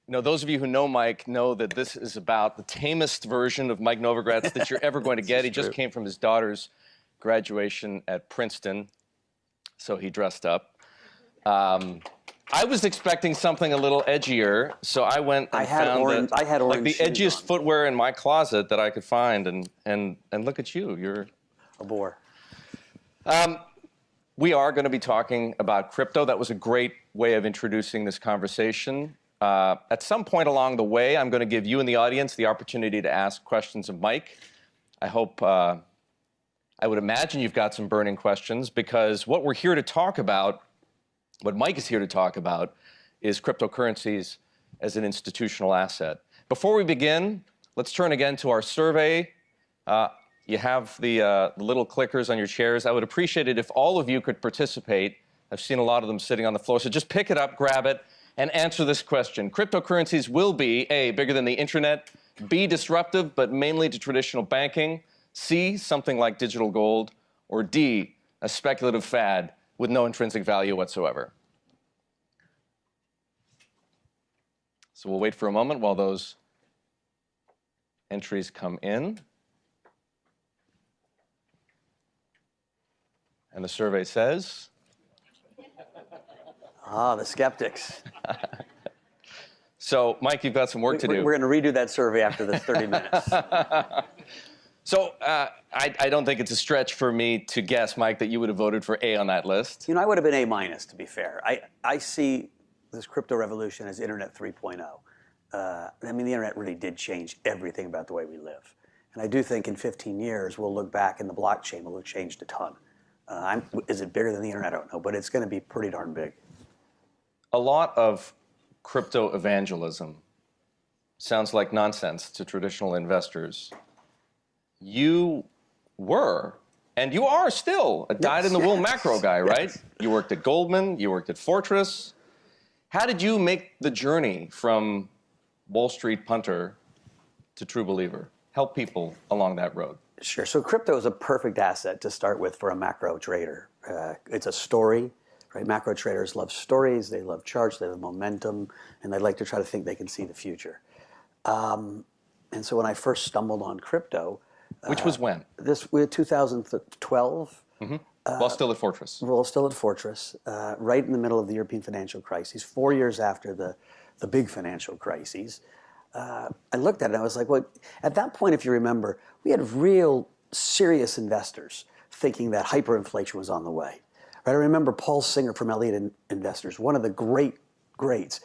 Those of you who know Mike know that this is about the tamest version of Mike Novogratz that you're ever going to get. He just came from his daughter's graduation at Princeton, so he dressed up. I was expecting something a little edgier, so I went and found the edgiest footwear in my closet that I could find, and look at you, you're a bore. We are going to be talking about crypto. That was a great way of introducing this conversation. At some point along the way, I'm going to give you and the audience the opportunity to ask questions of Mike. I hope, I would imagine you've got some burning questions, because what we're here to talk about, what Mike is here to talk about, is cryptocurrencies as an institutional asset. Before we begin, let's turn again to our survey. You have the little clickers on your chairs. I would appreciate it if all of you could participate. I've seen a lot of them sitting on the floor, so just pick it up, grab it, and answer this question. Cryptocurrencies will be A, bigger than the internet, B, disruptive, but mainly to traditional banking, C, something like digital gold, or D, a speculative fad with no intrinsic value whatsoever. So we'll wait for a moment while those entries come in. And the survey says? The skeptics. So, Mike, you've got some work to do. We're going to redo that survey after this 30 minutes. So, I don't think it's a stretch for me to guess, Mike, that you would have voted for A on that list. I would have been A-, to be fair. I see this crypto revolution as Internet 3.0. The Internet really did change everything about the way we live. And I do think in 15 years, we'll look back and the blockchain will have changed a ton. Is it bigger than the internet? I don't know, but it's going to be pretty darn big. A lot of crypto evangelism sounds like nonsense to traditional investors. You were, and you are still, a dyed-in-the-wool macro guy, right? Yes. You worked at Goldman, you worked at Fortress. How did you make the journey from Wall Street punter to true believer? Help people along that road. Sure. So crypto is a perfect asset to start with for a macro trader. It's a story, right? Macro traders love stories, they love charts, they love momentum, and they like to try to think they can see the future. And so when I first stumbled on crypto... Which was when? This was 2012. Mm-hmm. While still at Fortress. While still at Fortress, right in the middle of the European financial crisis, 4 years after the big financial crises. I looked at it and I was like, well, at that point, if you remember, we had real serious investors thinking that hyperinflation was on the way. Right? I remember Paul Singer from Elliott Investors, one of the greats,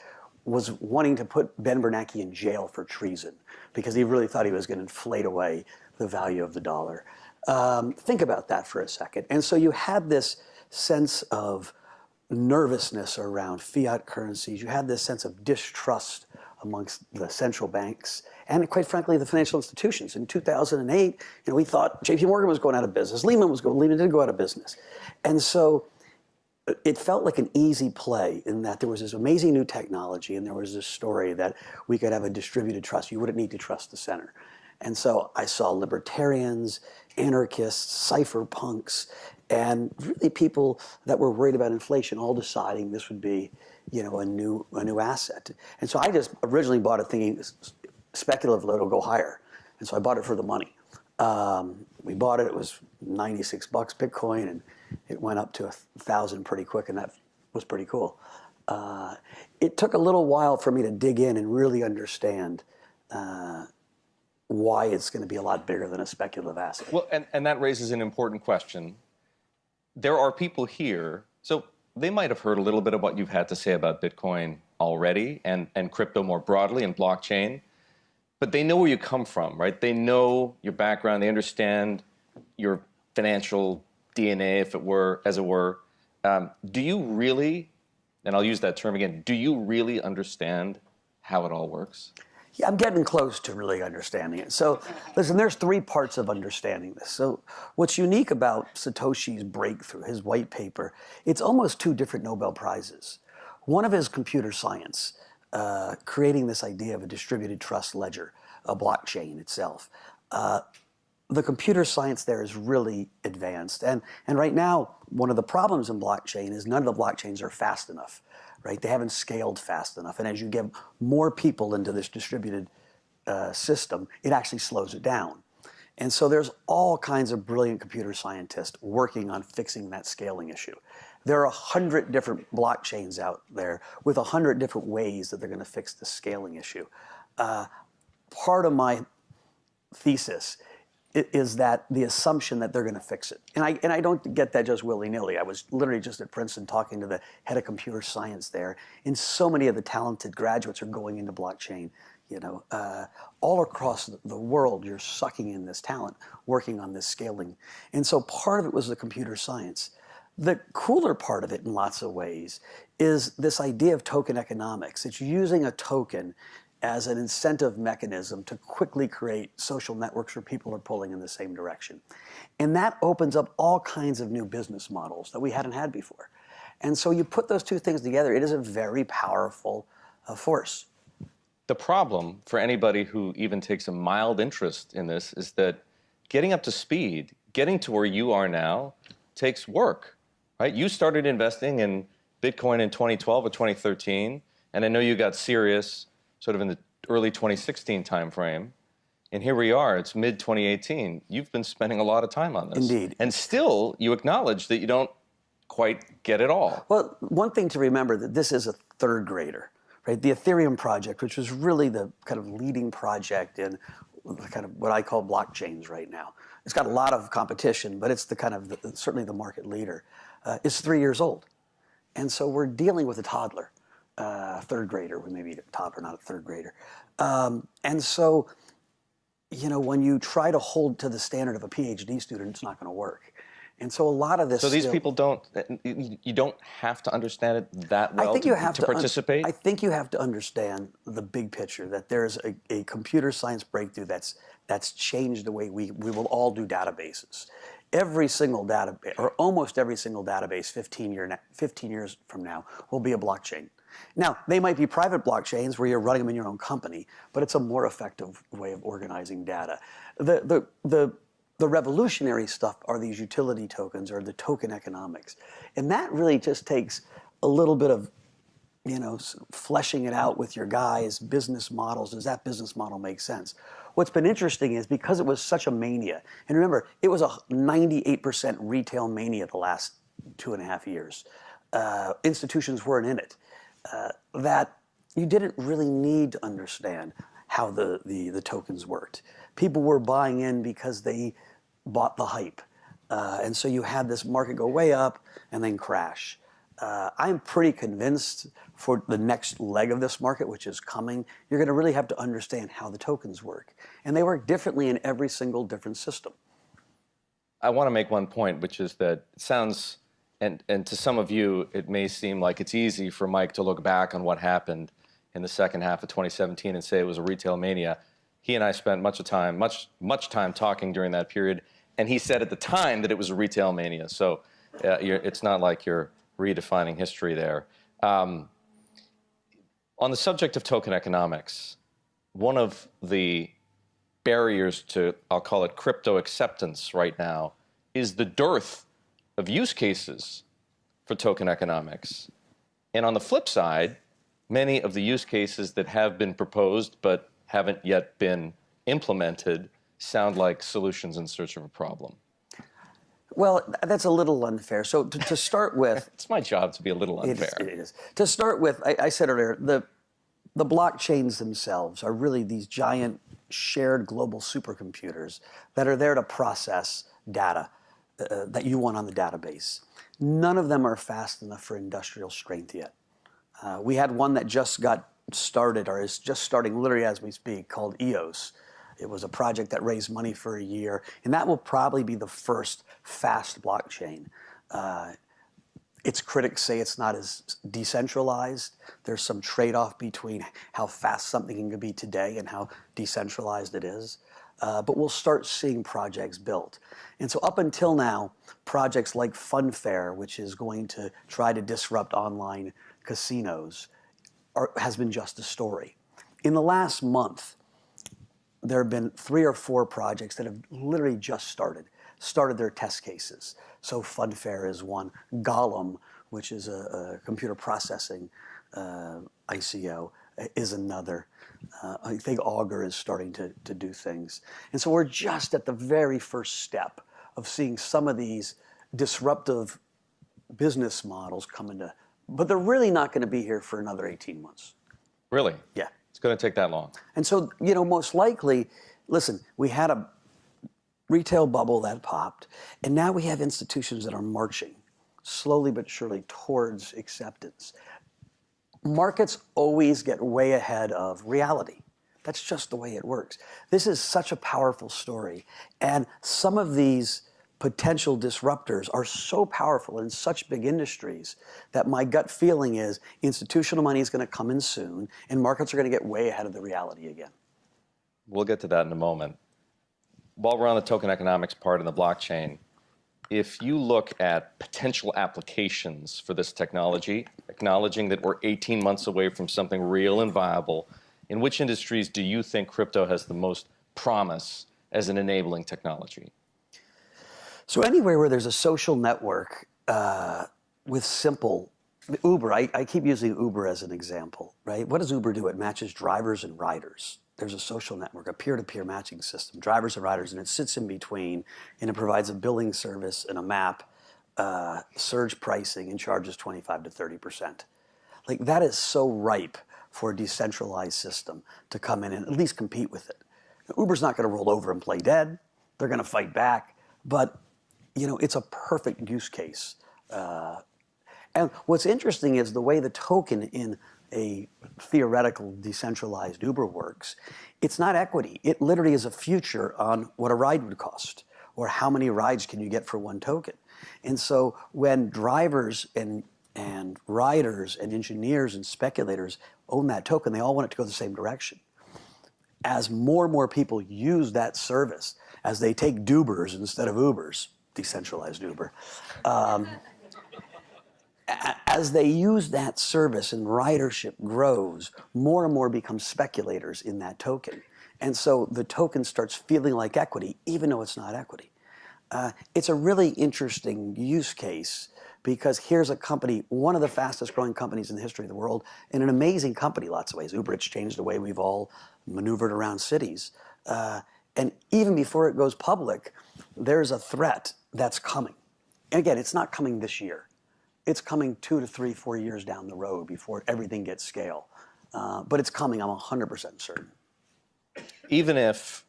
was wanting to put Ben Bernanke in jail for treason because he really thought he was going to inflate away the value of the dollar. Think about that for a second. And so you had this sense of nervousness around fiat currencies. You had this sense of distrust amongst the central banks and, quite frankly, the financial institutions. In 2008, we thought J.P. Morgan was going out of business. Lehman did go out of business. And so it felt like an easy play in that there was this amazing new technology and there was this story that we could have a distributed trust. You wouldn't need to trust the center. And so I saw libertarians, anarchists, cypherpunks, and really people that were worried about inflation all deciding this would be a new asset. And so I just originally bought it thinking speculatively it'll go higher. And so I bought it for the money. We bought it, it was $96 Bitcoin, and it went up to 1,000 pretty quick, and that was pretty cool. It took a little while for me to dig in and really understand why it's going to be a lot bigger than a speculative asset. Well, and that raises an important question. There are people here, so they might have heard a little bit of what you've had to say about Bitcoin already and crypto more broadly and blockchain, but they know where you come from, right? They know your background, they understand your financial DNA, as it were. Do you really, and I'll use that term again, do you really understand how it all works? Yeah, I'm getting close to really understanding it. So, listen, there's three parts of understanding this. So, what's unique about Satoshi's breakthrough, his white paper, it's almost two different Nobel Prizes. One of his computer science, creating this idea of a distributed trust ledger, a blockchain itself. The computer science there is really advanced. And right now, one of the problems in blockchain is none of the blockchains are fast enough. right? They haven't scaled fast enough. And as you get more people into this distributed system, it actually slows it down. And so there's all kinds of brilliant computer scientists working on fixing that scaling issue. There are 100 different blockchains out there with 100 different ways that they're going to fix the scaling issue. Part of my thesis is that the assumption that they're going to fix it. And I don't get that just willy-nilly. I was literally just at Princeton talking to the head of computer science there, and so many of the talented graduates are going into blockchain. All across the world, you're sucking in this talent, working on this scaling. And so part of it was the computer science. The cooler part of it in lots of ways is this idea of token economics. It's using a token as an incentive mechanism to quickly create social networks where people are pulling in the same direction. And that opens up all kinds of new business models that we hadn't had before. And so you put those two things together, it is a very powerful force. The problem for anybody who even takes a mild interest in this is that getting up to speed, getting to where you are now, takes work, right? You started investing in Bitcoin in 2012 or 2013, and I know you got serious sort of in the early 2016 timeframe. And here we are, it's mid-2018. You've been spending a lot of time on this. Indeed. And still, you acknowledge that you don't quite get it all. Well, one thing to remember that this is a third grader, right? The Ethereum project, which was really the kind of leading project in kind of what I call blockchains right now. It's got a lot of competition, but it's the kind of certainly the market leader. It's 3 years old. And so we're dealing with a toddler. Third grader, maybe a toddler, not a third grader. And so, when you try to hold to the standard of a PhD student, it's not going to work. And so a lot of this. So these people you don't have to understand it that well to participate? I think you have to understand the big picture, that there's a computer science breakthrough that's changed the way we will all do databases. Every single database, or almost every single database 15 years from now will be a blockchain. Now, they might be private blockchains where you're running them in your own company, but it's a more effective way of organizing data. The revolutionary stuff are these utility tokens or the token economics. And that really just takes a little bit of, fleshing it out with your guys' business models. Does that business model make sense? What's been interesting is because it was such a mania, and remember, it was a 98% retail mania the last 2.5 years. Institutions weren't in it. That you didn't really need to understand how the tokens worked. People were buying in because they bought the hype. And so you had this market go way up and then crash. I'm pretty convinced for the next leg of this market, which is coming, you're going to really have to understand how the tokens work. And they work differently in every single different system. I want to make one point, which is that it sounds, and to some of you, it may seem like it's easy for Mike to look back on what happened in the second half of 2017 and say it was a retail mania. He and I spent much time talking during that period, and he said at the time that it was a retail mania. So it's not like you're redefining history there. On the subject of token economics, one of the barriers to, I'll call it crypto acceptance right now, is the dearth of use cases for token economics. And on the flip side, many of the use cases that have been proposed but haven't yet been implemented sound like solutions in search of a problem. Well, that's a little unfair. So to start with... It's my job to be a little unfair. It is. To start with, I said earlier, the blockchains themselves are really these giant shared global supercomputers that are there to process data that you want on the database. None of them are fast enough for industrial strength yet. We had one that just got started, or is just starting literally as we speak, called EOS. It was a project that raised money for a year, and that will probably be the first fast blockchain. Its critics say it's not as decentralized. There's some trade-off between how fast something can be today and how decentralized it is. But we'll start seeing projects built. And so up until now, projects like Funfair, which is going to try to disrupt online casinos, has been just a story. In the last month, there have been 3 or 4 projects that have literally just started their test cases. So Funfair is one. Globl, which is a computer processing ICO is another. I think Augur is starting to do things. And so we're just at the very first step of seeing some of these disruptive business models come into, but they're really not going to be here for another 18 months. Really? Yeah. It's going to take that long. And so, most likely, listen, we had a retail bubble that popped, and now we have institutions that are marching slowly but surely towards acceptance. Markets always get way ahead of reality. That's just the way it works. This is such a powerful story, and some of these potential disruptors are so powerful in such big industries that my gut feeling is institutional money is going to come in soon, and markets are going to get way ahead of the reality again. We'll get to that in a moment. While we're on the token economics part in the blockchain, if you look at potential applications for this technology, acknowledging that we're 18 months away from something real and viable, in which industries do you think crypto has the most promise as an enabling technology? So anywhere where there's a social network with simple, Uber, I keep using Uber as an example, right? What does Uber do? It matches drivers and riders. There's a social network, a peer-to-peer matching system, drivers and riders, and it sits in between, and it provides a billing service and a map, surge pricing, and charges 25 to 30%. Like, that is so ripe for a decentralized system to come in and at least compete with it. Now, Uber's not going to roll over and play dead. They're going to fight back, but it's a perfect use case. And what's interesting is the way the token in a theoretical decentralized Uber works. It's not equity. It literally is a future on what a ride would cost, or how many rides can you get for one token. And so when drivers and riders and engineers and speculators own that token, they all want it to go the same direction. As more and more people use that service, as they take Dubers instead of Ubers, decentralized Uber, as they use that service and ridership grows, more and more become speculators in that token. And so the token starts feeling like equity, even though it's not equity. It's a really interesting use case, because here's a company, one of the fastest growing companies in the history of the world, and an amazing company in lots of ways. Uber, it's changed the way we've all maneuvered around cities. And even before it goes public, there's a threat that's coming. And again, it's not coming this year. It's coming 2 to 3, 4 years down the road before everything gets scale. But it's coming, I'm 100% certain. Even if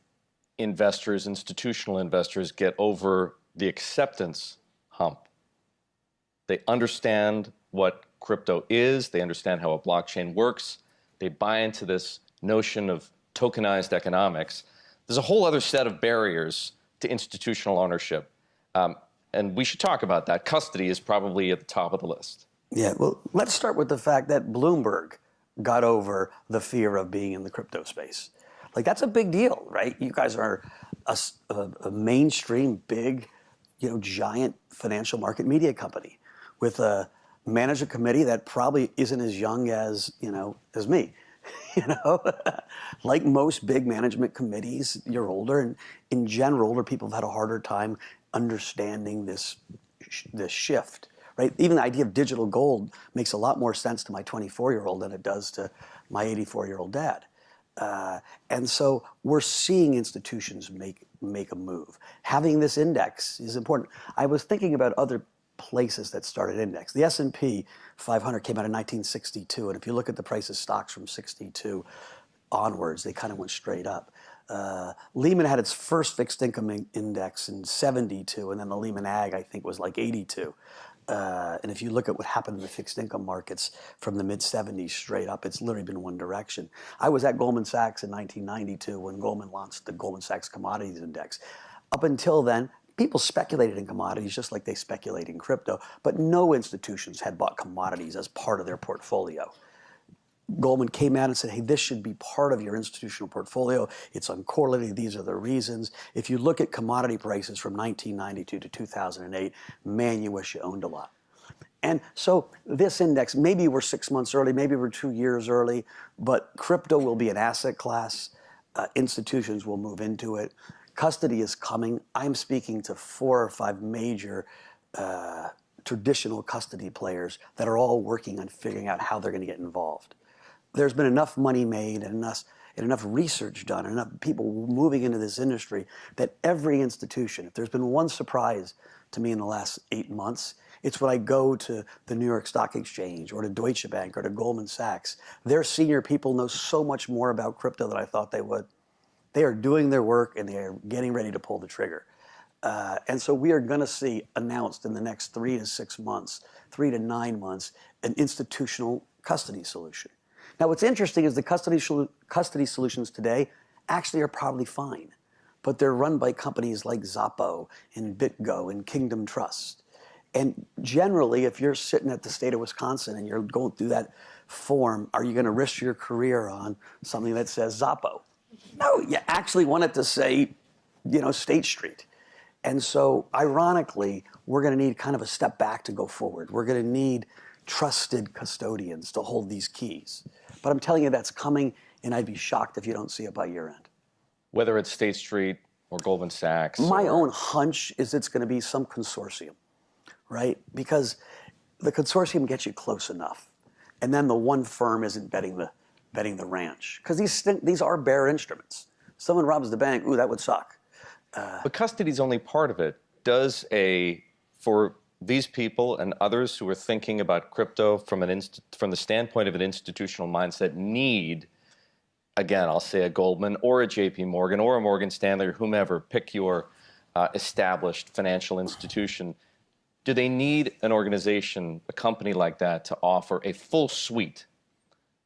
investors, institutional investors, get over the acceptance hump, they understand what crypto is, they understand how a blockchain works, they buy into this notion of tokenized economics, there's a whole other set of barriers to institutional ownership. And we should talk about that. Custody is probably at the top of the list. Yeah, well, let's start with the fact that Bloomberg got over the fear of being in the crypto space. Like, that's a big deal, right? You guys are a mainstream, big, giant financial market media company with a management committee that probably isn't as young as me. Like most big management committees, you're older, and in general, older people have had a harder time understanding this shift, right? Even the idea of digital gold makes a lot more sense to my 24-year-old than it does to my 84-year-old dad. And so we're seeing institutions make a move. Having this index is important. I was thinking about other places that started index. The S&P 500 came out in 1962, and if you look at the price of stocks from 62 onwards, they kind of went straight up. Lehman had its first fixed income index in 72, and then the Lehman Ag, I think, was like 82. And if you look at what happened in the fixed income markets from the mid-70s straight up, it's literally been one direction. I was at Goldman Sachs in 1992 when Goldman launched the Goldman Sachs Commodities Index. Up until then, people speculated in commodities just like they speculate in crypto, but no institutions had bought commodities as part of their portfolio. Goldman came out and said, hey, this should be part of your institutional portfolio. It's uncorrelated. These are the reasons. If you look at commodity prices from 1992 to 2008, man, you wish you owned a lot. And so this index, maybe we're 6 months early, maybe we're 2 years early, but crypto will be an asset class. Institutions will move into it. Custody is coming. I'm speaking to 4 or 5 major traditional custody players that are all working on figuring out how they're going to get involved. There's been enough money made and enough research done and enough people moving into this industry that every institution, if there's been one surprise to me in the last 8 months, it's when I go to the New York Stock Exchange or to Deutsche Bank or to Goldman Sachs. Their senior people know so much more about crypto than I thought they would. They are doing their work and they are getting ready to pull the trigger. And so we are going to see announced in the next 3 to 6 months, 3 to 9 months, an institutional custody solution. Now, what's interesting is the custody solutions today actually are probably fine, but they're run by companies like Xapo and BitGo and Kingdom Trust. And generally, if you're sitting at the state of Wisconsin and you're going through that form, are you going to risk your career on something that says Xapo? No, you actually want it to say, State Street. And so, ironically, we're going to need kind of a step back to go forward. We're going to need trusted custodians to hold these keys. But I'm telling you that's coming, and I'd be shocked if you don't see it by year end. Whether it's State Street or Goldman Sachs. My own hunch is it's going to be some consortium, right? Because the consortium gets you close enough, and then the one firm isn't betting the ranch. Because these are bearer instruments. Someone robs the bank, ooh, that would suck. But custody is only part of it. For these people and others who are thinking about crypto from the standpoint of an institutional mindset need, again, I'll say a Goldman or a JP Morgan or a Morgan Stanley or whomever, pick your established financial institution. Do they need an organization, a company like that, to offer a full suite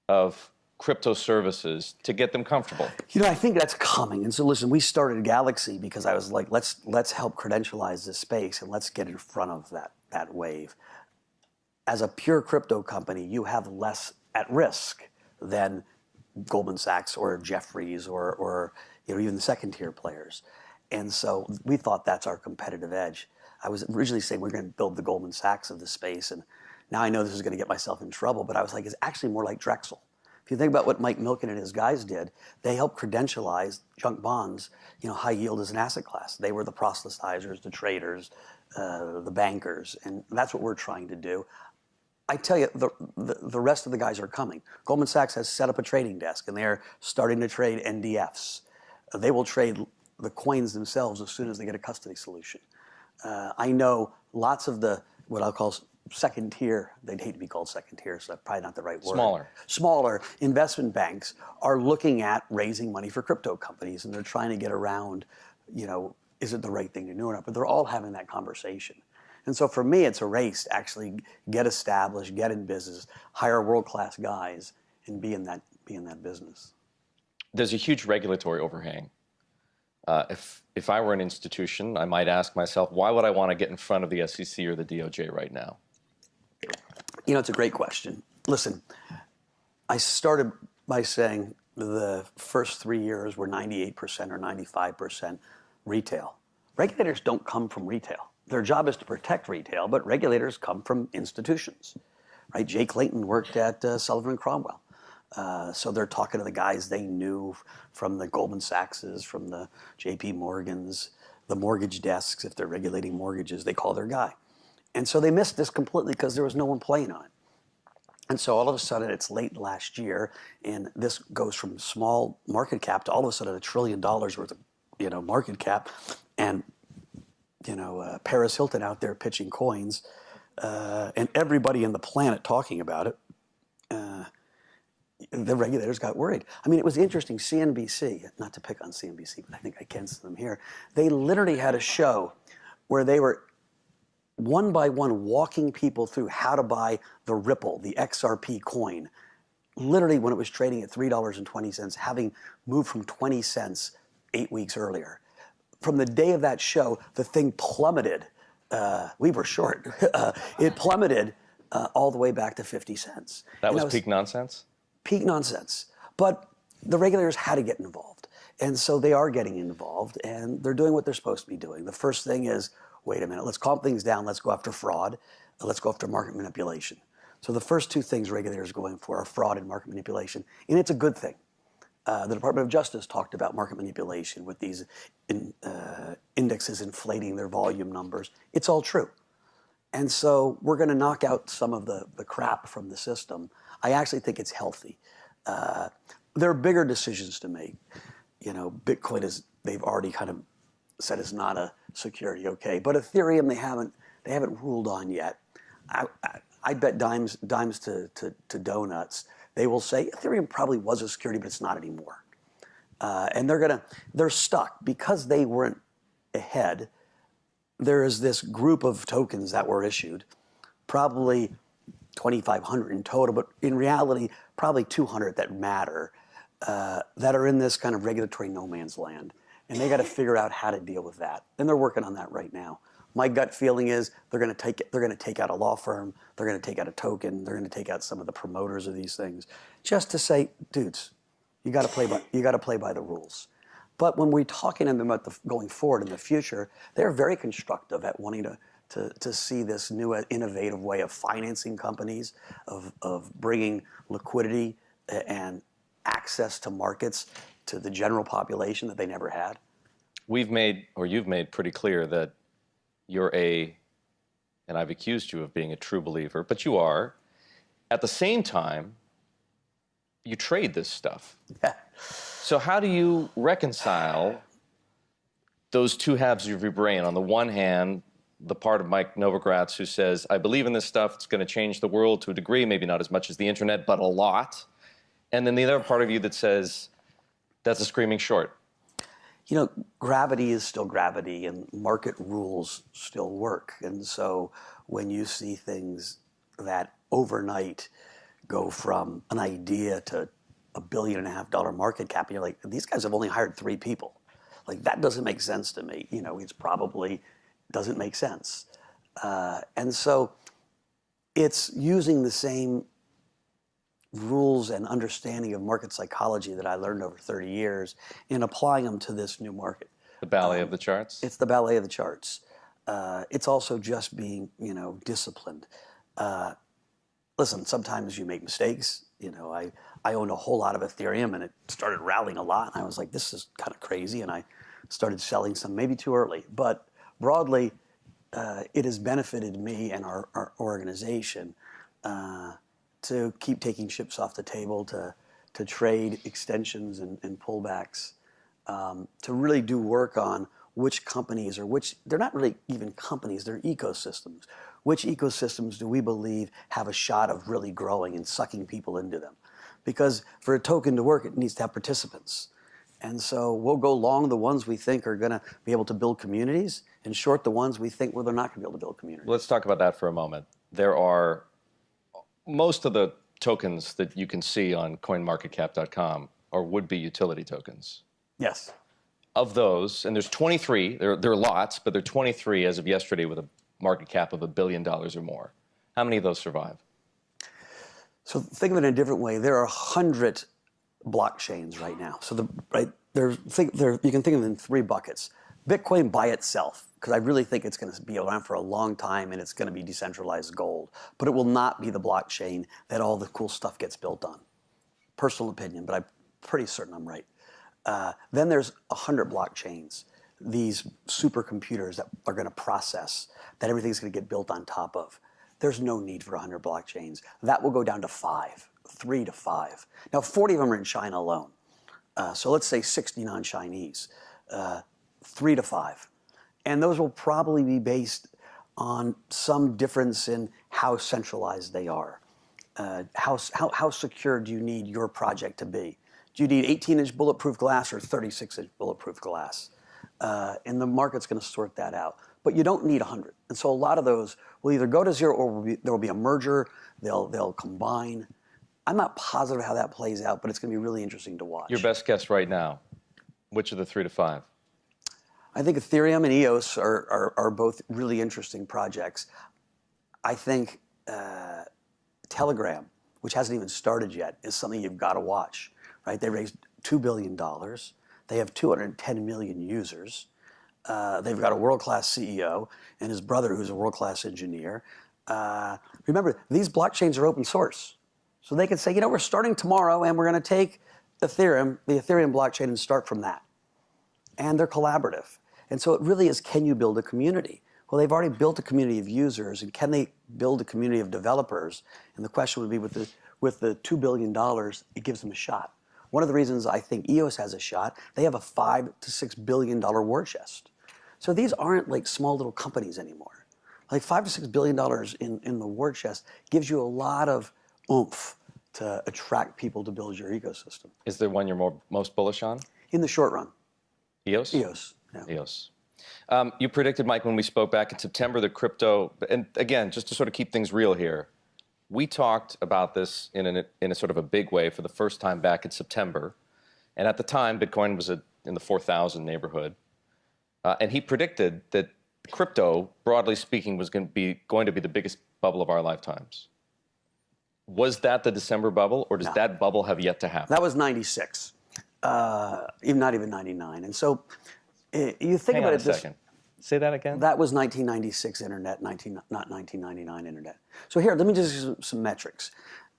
of crypto services to get them comfortable? I think that's coming. And so listen, we started Galaxy because I was like, let's help credentialize this space and let's get in front of that wave. As a pure crypto company, you have less at risk than Goldman Sachs or Jefferies or even the second tier players. And so we thought that's our competitive edge. I was originally saying we're going to build the Goldman Sachs of the space, and now I know this is going to get myself in trouble, but I was like, it's actually more like Drexel. If you think about what Mike Milken and his guys did, they helped credentialize junk bonds, high yield as an asset class. They were the proselytizers, the traders, the bankers, and that's what we're trying to do. I tell you, the rest of the guys are coming. Goldman Sachs has set up a trading desk, and they're starting to trade NDFs. They will trade the coins themselves as soon as they get a custody solution. I know lots of what I'll call second tier, they'd hate to be called second tier, so that's probably not the right word. Smaller investment banks are looking at raising money for crypto companies, and they're trying to get around, is it the right thing to do or not? But they're all having that conversation. And so for me, it's a race to actually get established, get in business, hire world-class guys, and be in that business. There's a huge regulatory overhang. If I were an institution, I might ask myself, why would I want to get in front of the SEC or the DOJ right now? It's a great question. Listen, I started by saying the first 3 years were 98% or 95% retail. Regulators don't come from retail. Their job is to protect retail, but regulators come from institutions, right? Jay Clayton worked at Sullivan & Cromwell. So they're talking to the guys they knew from the Goldman Sachses, from the JP Morgans, the mortgage desks. If they're regulating mortgages, they call their guy. And so they missed this completely because there was no one playing on it. And so all of a sudden, it's late last year, and this goes from small market cap to all of a sudden $1 trillion worth of market cap, and Paris Hilton out there pitching coins, and everybody in the planet talking about it. The regulators got worried. I mean, it was interesting. CNBC, not to pick on CNBC, but I think I can see them here. They literally had a show where they were one by one walking people through how to buy the Ripple, the XRP coin. Literally, when it was trading at $3.20, having moved from 20 cents 8 weeks earlier. From the day of that show, the thing plummeted. We were short. It plummeted all the way back to 50 cents. That was peak nonsense? Peak nonsense. But the regulators had to get involved. And so they are getting involved, and they're doing what they're supposed to be doing. The first thing is, wait a minute, let's calm things down. Let's go after fraud. Let's go after market manipulation. So the first two things regulators are going for are fraud and market manipulation. And it's a good thing. The Department of Justice talked about market manipulation with these indexes inflating their volume numbers. It's all true. And so we're going to knock out some of the crap from the system. I actually think it's healthy. There are bigger decisions to make. Bitcoin they've already kind of said is not a security, okay? But Ethereum, they haven't ruled on yet. I bet dimes to donuts. They will say Ethereum probably was a security, but it's not anymore. And they're stuck because they weren't ahead. There is this group of tokens that were issued, probably 2,500 in total, but in reality, probably 200 that matter, that are in this kind of regulatory no man's land. And they got to figure out how to deal with that. And they're working on that right now. My gut feeling is they're going to take out a law firm, they're going to take out a token, they're going to take out some of the promoters of these things, just to say, dudes, you got to play by the rules. But when we're talking to them about going forward in the future, they're very constructive at wanting to see this new innovative way of financing companies, of bringing liquidity and access to markets to the general population that they never had. You've made pretty clear that you're and I've accused you of being a true believer, but you are. At the same time, you trade this stuff. Yeah. So how do you reconcile those two halves of your brain? On the one hand, the part of Mike Novogratz who says, I believe in this stuff, it's going to change the world to a degree, maybe not as much as the internet, but a lot. And then the other part of you that says, that's a screaming short. Gravity is still gravity and market rules still work. And so when you see things that overnight go from an idea to $1.5 billion market cap, and you're like, these guys have only hired 3 people. Like, that doesn't make sense to me. It's probably doesn't make sense. And so it's using the same rules and understanding of market psychology that I learned over 30 years and applying them to this new market. The ballet of the charts? It's the ballet of the charts. It's also just being, disciplined. Listen, sometimes you make mistakes. I owned a whole lot of Ethereum and it started rallying a lot. And I was like, this is kind of crazy. And I started selling some, maybe too early. But broadly, it has benefited me and our organization to keep taking chips off the table, to trade extensions and pullbacks, to really do work on which companies they're not really even companies, they're ecosystems. Which ecosystems do we believe have a shot of really growing and sucking people into them? Because for a token to work, it needs to have participants. And so we'll go long the ones we think are going to be able to build communities and short the ones we think they're not going to be able to build communities. Let's talk about that for a moment. There are most of the tokens that you can see on coinmarketcap.com are would-be utility tokens. Yes. Of those, and there's 23, there are lots, but there are 23 as of yesterday with a market cap of $1 billion or more. How many of those survive? So think of it in a different way. There are 100 blockchains right now. So you can think of them in 3 buckets. Bitcoin by itself, because I really think it's going to be around for a long time and it's going to be decentralized gold. But it will not be the blockchain that all the cool stuff gets built on. Personal opinion, but I'm pretty certain I'm right. Then there's 100 blockchains, these supercomputers that are going to process, that everything's going to get built on top of. There's no need for 100 blockchains. That will go down to 3 to 5. Now, 40 of them are in China alone. So let's say 60 non-Chinese, 3 to 5. And those will probably be based on some difference in how centralized they are. How secure do you need your project to be? Do you need 18-inch bulletproof glass or 36-inch bulletproof glass? And the market's going to sort that out. But you don't need 100. And so a lot of those will either go to zero or there will be a merger. They'll combine. I'm not positive how that plays out, but it's going to be really interesting to watch. Your best guess right now, which of the 3 to 5? I think Ethereum and EOS are both really interesting projects. I think Telegram, which hasn't even started yet, is something you've got to watch. Right? They raised $2 billion. They have 210 million users. They've got a world-class CEO and his brother, who's a world-class engineer. Remember, these blockchains are open source. So they can say, we're starting tomorrow and we're going to take the Ethereum blockchain and start from that. And they're collaborative. And so it really is, can you build a community? Well, they've already built a community of users, and can they build a community of developers? And the question would be, with the $2 billion, it gives them a shot. One of the reasons I think EOS has a shot, they have a $5 to $6 billion war chest. So these aren't like small little companies anymore. Like $5 to $6 billion in the war chest gives you a lot of oomph to attract people to build your ecosystem. Is there one you're most bullish on? In the short run. EOS? EOS, yeah. EOS. You predicted, Mike, when we spoke back in September, that crypto, and again, just to sort of keep things real here, we talked about this in a sort of a big way for the first time back in September. And at the time, Bitcoin was in the 4,000 neighborhood. And he predicted that crypto, broadly speaking, was going to be the biggest bubble of our lifetimes. Was that the December bubble, or does that bubble have yet to happen? That was 96, not even 99. And so you think about it this. Second. Say that again? That was 1996 internet, not 1999 internet. So here, let me just use some metrics.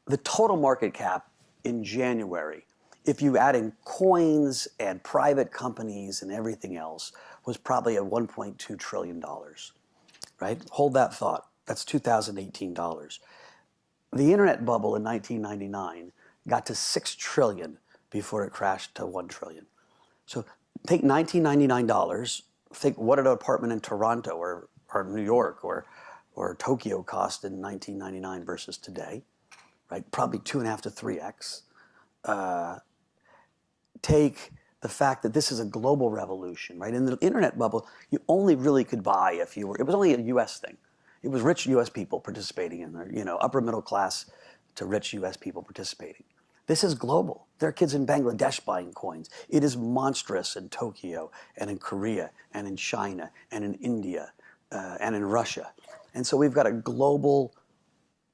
The total market cap in January, if you add in coins and private companies and everything else, was probably at $1.2 trillion, right? Hold that thought. That's 2018 dollars. The internet bubble in 1999 got to $6 trillion before it crashed to 1 trillion. So take $1999, think what an apartment in Toronto or New York or Tokyo cost in 1999 versus today, right? Probably 2.5 to 3x. Take the fact that this is a global revolution, right? In the internet bubble, you only really could buy if you were, it was only a US thing. It was rich US people participating in there, upper middle class to rich US people participating. This is global. There are kids in Bangladesh buying coins. It is monstrous in Tokyo and in Korea and in China and in India and in Russia. And so we've got a global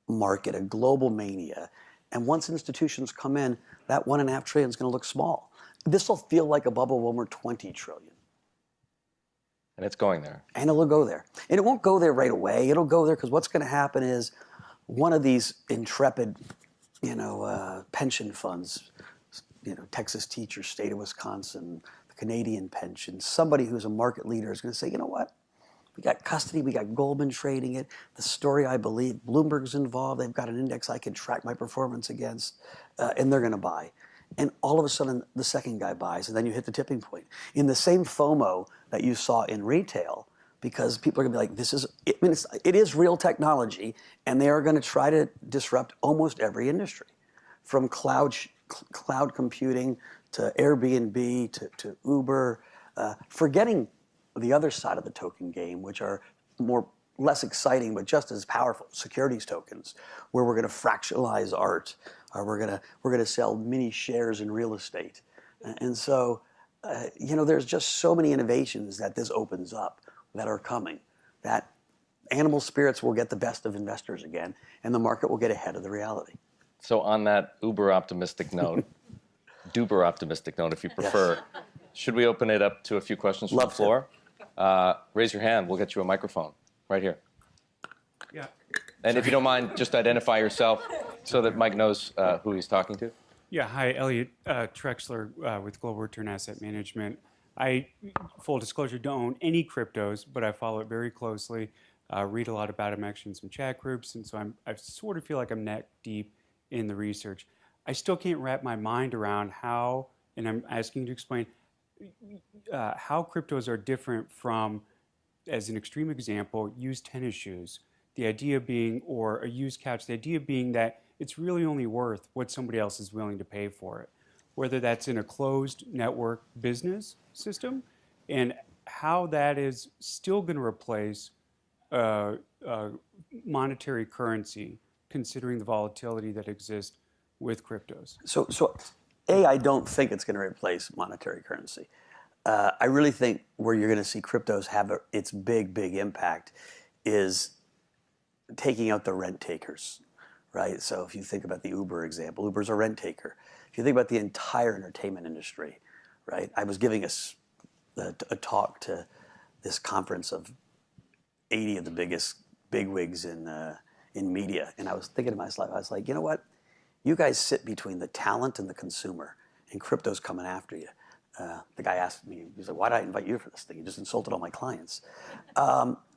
market, a global mania. And once institutions come in, that $1.5 trillion is going to look small. This will feel like a bubble when we're 20 trillion. And it's going there. And it'll go there. And it won't go there right away. It'll go there because what's going to happen is one of these intrepid, pension funds, Texas Teachers, State of Wisconsin, the Canadian pension, somebody who's a market leader is going to say, you know what? We got custody, we got Goldman trading it. The story I believe, Bloomberg's involved. They've got an index I can track my performance against, and they're going to buy. And all of a sudden, the second guy buys, and then you hit the tipping point. In the same FOMO that you saw in retail, because people are going to be like, it is real technology, and they are going to try to disrupt almost every industry, from cloud computing to Airbnb to Uber, forgetting the other side of the token game, which are less exciting but just as powerful, securities tokens, where we're going to fractionalize art, or we're going to sell mini shares in real estate. And so, there's just so many innovations that this opens up that are coming, that animal spirits will get the best of investors again, and the market will get ahead of the reality. So on that uber optimistic note, duper optimistic note, if you prefer, yes. Should we open it up to a few questions from the floor? Raise your hand. We'll get you a microphone right here. Yeah. And if you don't mind, just identify yourself so that Mike knows who he's talking to. Yeah. Hi, Elliot Trexler with Global Return Asset Management. I, full disclosure, don't own any cryptos, but I follow it very closely. Read a lot about them, actually, in some chat groups, and so I sort of feel like I'm neck deep in the research. I still can't wrap my mind around how, and I'm asking you to explain, how cryptos are different from, as an extreme example, used tennis shoes. The idea being, or a used couch, the idea being that it's really only worth what somebody else is willing to pay for it, whether that's in a closed network business system, and how that is still going to replace monetary currency, considering the volatility that exists with cryptos. So I don't think it's going to replace monetary currency. I really think where you're going to see cryptos have its big impact is taking out the rent takers, right? So if you think about the Uber example, Uber's a rent taker. If you think about the entire entertainment industry, right? I was giving a talk to this conference of 80 of the biggest bigwigs in media, and I was thinking to myself, I was like, you know what? You guys sit between the talent and the consumer, and crypto's coming after you. The guy asked me, he said, why did I invite you for this thing? You just insulted all my clients.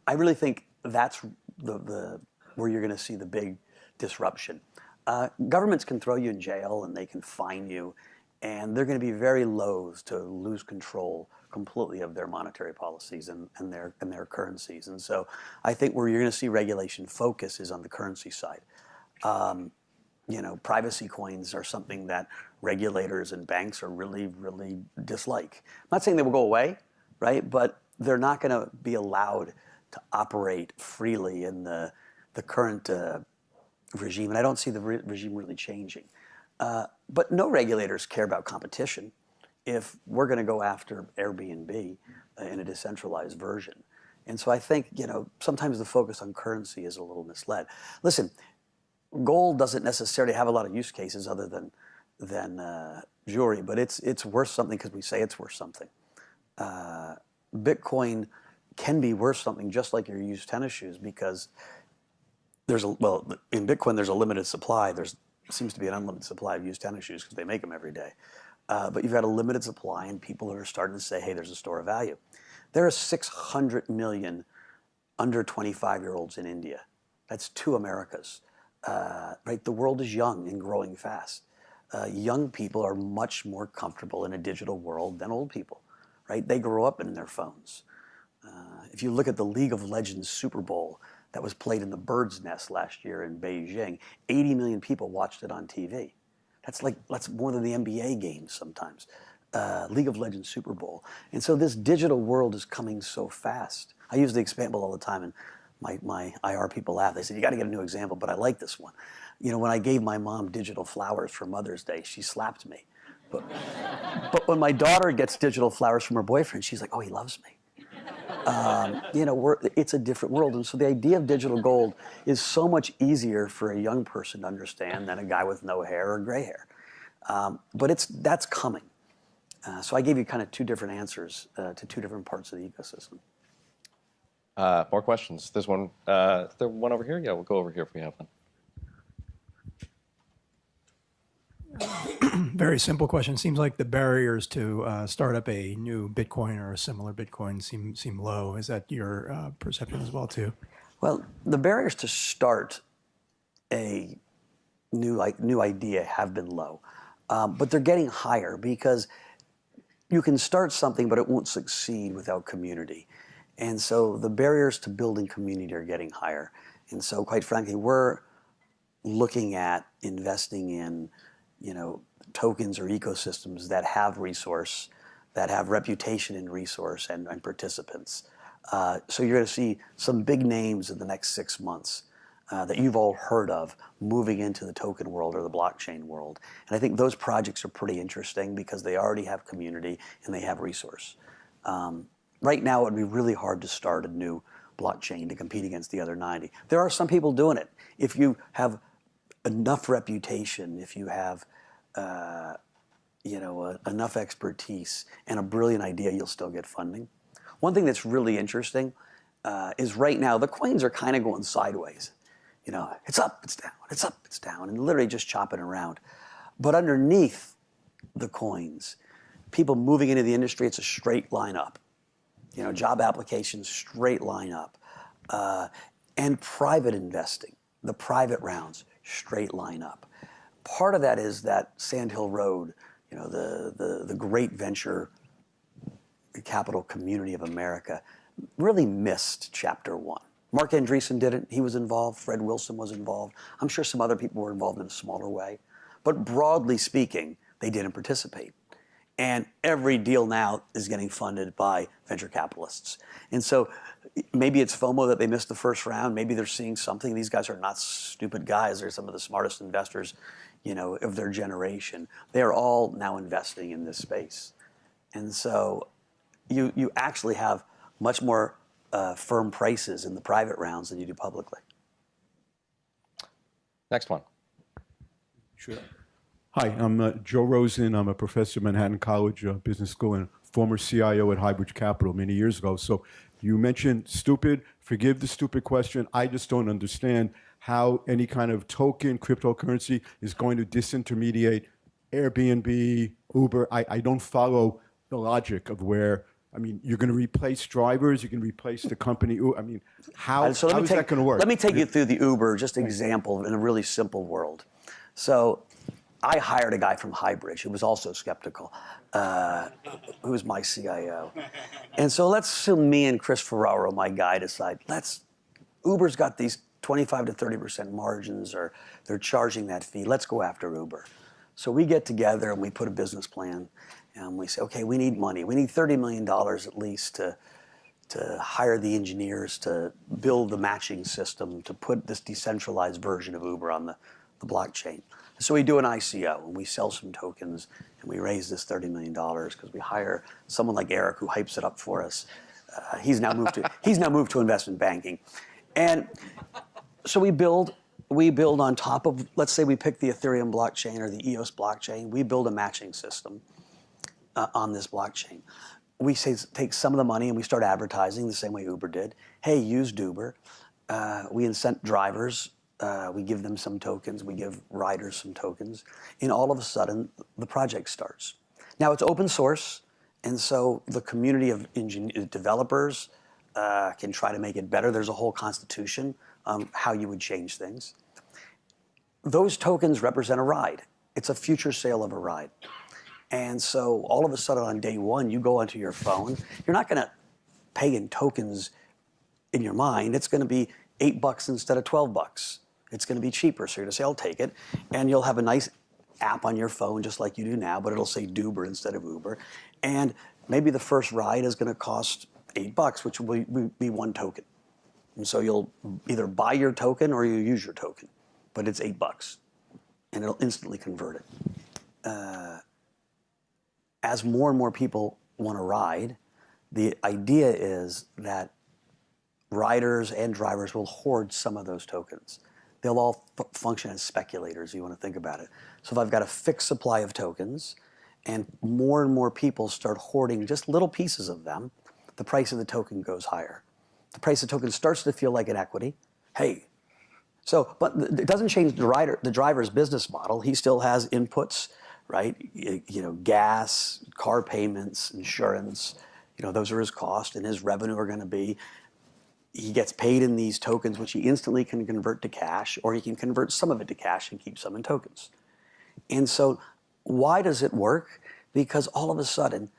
I really think that's the where you're going to see the big disruption. Governments can throw you in jail and they can fine you, and they're going to be very loath to lose control completely of their monetary policies and their currencies. And so I think where you're going to see regulation focus is on the currency side. Privacy coins are something that regulators and banks are really, really dislike. I'm not saying they will go away, right? But they're not going to be allowed to operate freely in the current regime. And I don't see the regime really changing. But no regulators care about competition if we're going to go after Airbnb in a decentralized version. And so I think, sometimes the focus on currency is a little misled. Listen, gold doesn't necessarily have a lot of use cases other than jewelry, but it's worth something because we say it's worth something. Bitcoin can be worth something just like your used tennis shoes because in Bitcoin there's a limited supply. There seems to be an unlimited supply of used tennis shoes because they make them every day. But you've got a limited supply, and people are starting to say, hey, there's a store of value. There are 600 million under 25-year-olds in India. That's 2 Americas. Right? The world is young and growing fast. Young people are much more comfortable in a digital world than old people. Right? They grow up in their phones. If you look at the League of Legends Super Bowl that was played in the Bird's Nest last year in Beijing, 80 million people watched it on TV. That's more than the NBA games sometimes. League of Legends Super Bowl. And so this digital world is coming so fast. I use the example all the time, and my IR people laugh. They say, you got to get a new example, but I like this one. When I gave my mom digital flowers for Mother's Day, she slapped me. But when my daughter gets digital flowers from her boyfriend, she's like, oh, he loves me. It's a different world. And so the idea of digital gold is so much easier for a young person to understand than a guy with no hair or gray hair. But that's coming. So I gave you kind of 2 different answers to 2 different parts of the ecosystem. More questions? There's one. Is there one over here? Yeah, we'll go over here if we have one. Very simple question. Seems like the barriers to start up a new Bitcoin or a similar Bitcoin seem low. Is that your perception as well too? Well, the barriers to start a new idea have been low, but they're getting higher because you can start something, but it won't succeed without community. And so the barriers to building community are getting higher. And so, quite frankly, we're looking at investing in tokens or ecosystems that have resource, that have reputation in resource and participants. So you're going to see some big names in the next 6 months that you've all heard of moving into the token world or the blockchain world. And I think those projects are pretty interesting because they already have community and they have resource. Right now, it would be really hard to start a new blockchain to compete against the other 90. There are some people doing it. If you have enough reputation, if you have enough expertise and a brilliant idea, you'll still get funding. One thing that's really interesting is right now the coins are kind of going sideways. It's up, it's down, it's up, it's down, and literally just chopping around. But underneath the coins, people moving into the industry, it's a straight line up. Job applications, straight line up. And private investing, the private rounds, straight line up. Part of that is that Sand Hill Road, the great venture capital community of America, really missed chapter 1. Mark Andreessen didn't. He was involved. Fred Wilson was involved. I'm sure some other people were involved in a smaller way. But broadly speaking, they didn't participate. And every deal now is getting funded by venture capitalists. And so maybe it's FOMO that they missed the first round. Maybe they're seeing something. These guys are not stupid guys. They're some of the smartest investors, of their generation. They are all now investing in this space. And so you actually have much more firm prices in the private rounds than you do publicly. Next one. Sure. Hi, I'm Joe Rosen. I'm a professor at Manhattan College Business School and former CIO at Highbridge Capital many years ago. So you mentioned stupid. Forgive the stupid question. I just don't understand how any kind of token, cryptocurrency is going to disintermediate Airbnb, Uber. I don't follow the logic of where I mean, you're going to replace drivers. You're going to replace the company. I mean, how is that going to work? Let me take you through the Uber, just an example in a really simple world. So I hired a guy from Highbridge who was also skeptical, who was my CIO. And so let's assume me and Chris Ferraro, my guy, decide, Uber's got these 25 to 30% margins, or they're charging that fee. Let's go after Uber. So we get together and we put a business plan, and we say, okay, we need money. We need $30 million at least to hire the engineers to build the matching system to put this decentralized version of Uber on the blockchain. So we do an ICO, and we sell some tokens, and we raise this $30 million because we hire someone like Eric who hypes it up for us. He's now moved to investment banking. And so we build on top of, let's say we pick the Ethereum blockchain or the EOS blockchain, we build a matching system on this blockchain. We say, take some of the money and we start advertising the same way Uber did. Hey, use Uber. We incent drivers. We give them some tokens. We give riders some tokens. And all of a sudden, the project starts. Now, it's open source. And so the community of developers can try to make it better. There's a whole constitution on how you would change things. Those tokens represent a ride. It's a future sale of a ride. And so all of a sudden on day one, you go onto your phone. You're not going to pay in tokens in your mind. It's going to be $8 instead of $12. It's going to be cheaper. So you're going to say, I'll take it. And you'll have a nice app on your phone just like you do now, but it'll say Duber instead of Uber. And maybe the first ride is going to cost $8, which will be one token. And so you'll either buy your token or you use your token, but it's $8, and it'll instantly convert it. As more and more people want to ride, the idea is that riders and drivers will hoard some of those tokens. They'll all function as speculators, if you want to think about it. So if I've got a fixed supply of tokens and more people start hoarding just little pieces of them, the price of the token goes higher. The price of the token starts to feel like an equity. Hey, so, but it doesn't change the driver's business model. He still has inputs, right? You know, gas, car payments, insurance, you know, those are his costs, and his revenue are going to be, he gets paid in these tokens, which he instantly can convert to cash, or he can convert some of it to cash and keep some in tokens. And so why does it work? Because all of a sudden,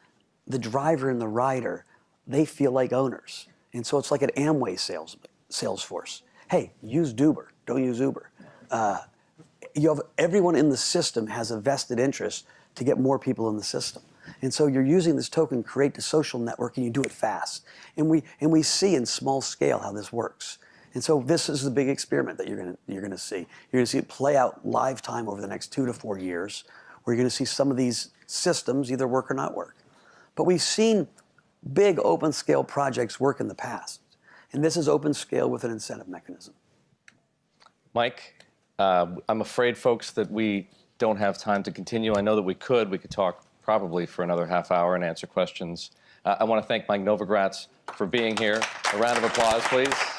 the driver and the rider, they feel like owners. And so it's like an Amway sales force. Hey, use Duber, don't use Uber. You have everyone in the system has a vested interest to get more people in the system. And so you're using this token to create the social network, and you do it fast. And we see in small scale how this works. And so this is the big experiment that you're going to see. You're going to see it play out live time over the next 2 to 4 years, where you're going to see some of these systems either work or not work. But we've seen big open scale projects work in the past. And this is open scale with an incentive mechanism. Mike, I'm afraid, folks, that we don't have time to continue. I know that we could talk probably for another half hour and answer questions. I want to thank Mike Novogratz for being here. A round of applause, please.